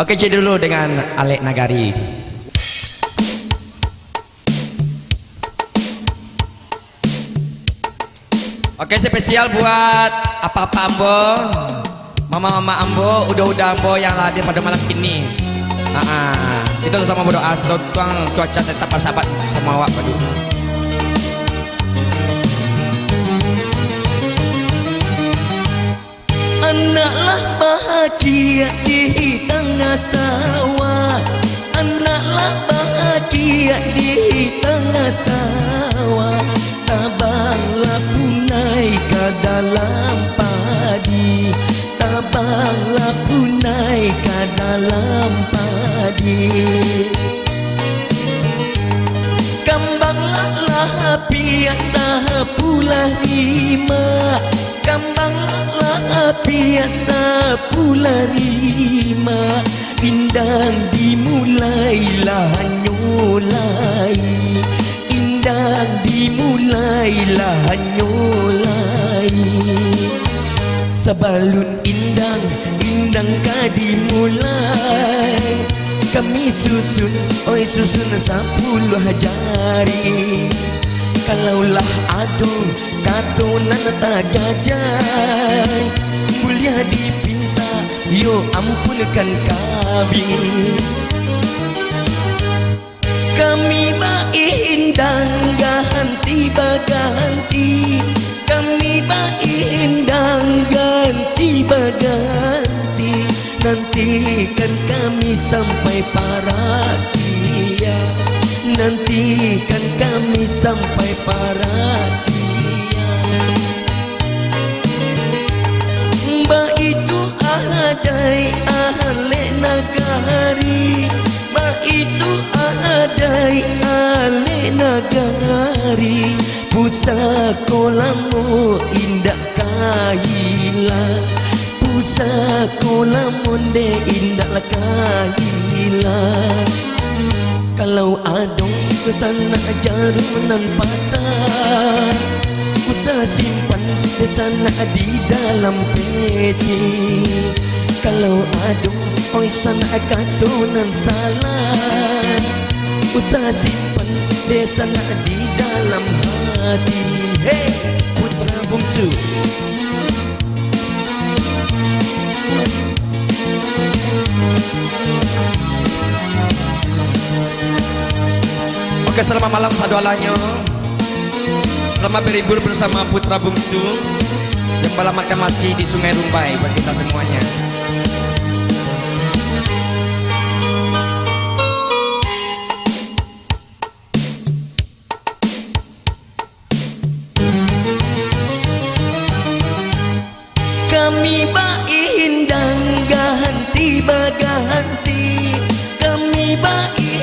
Oke, cek dulu dengan Alek Nagari. Oke, spesial buat apa-apa Ambo, mama-mama Ambo, udah-udah Ambo yang hadir pada malam ini. Kita sama berdoa, tuang cuaca tetap bersahabat sama awak padu. Anaklah bahagia di tengah sawah, anaklah bahagia di tengah sawah. Tabanglah punai ke dalam padi, tabanglah punai ke dalam padi. Kambanglah biasa pula rima, kambanglah biasa pula rima. Indang dimulailah nyolai, indang dimulailah nyolai. Sebalun indang, indang ka dimulai. Kami susun, oi susun 10 jari. Kalaulah aduh katonan tak gajai, mulia dipinta, yo ampunkan kami. Kami indang ganti baganti, kami indang ganti baganti. Nantikan kami sampai parasia, nantikan kami sampai parasia. Mbak itu adai Alek Nagari, mbak itu adai Alek Nagari. Pusakolamu indah kaila, pusakolamu de indah kaila. Kalau adong kesana jarum nan patah, usah simpan kesana di dalam peti. Kalau adong oi sana katonan salah, usah simpan kesana di dalam hati. Hey, putra bungsu. Oke, selamat malam sadualanya. Selamat berhibur bersama putra bungsu yang melamatkan masih di Sungai Rumbai buat kita semuanya. Kami indang ganti baganti, kami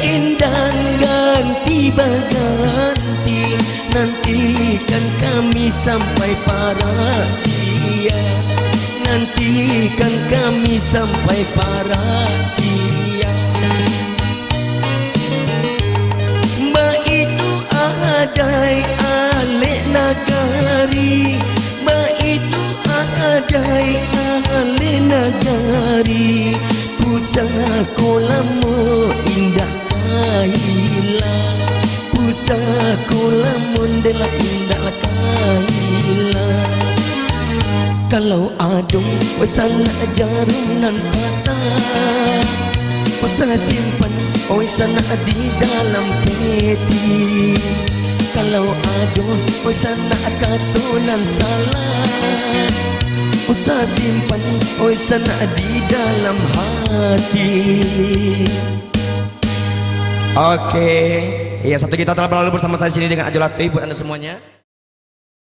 indang ganti baganti. Nantikan kami sampai parasia, nantikan kami sampai parasia. Mbak itu adai Alek Nagari, mbak itu adai Alek Nagari. Pusakolamu indah kaila, pusakolamu indah kaila. Kalau adung sana jarum nan patah, usah simpan oi sana di dalam peti. Kalau adung oi sana katonan salah, usah simpan oi sana di dalam hati. Oke, ya satu kita telah berlalu bersama saya di sini dengan Ajolat buat Anda semuanya.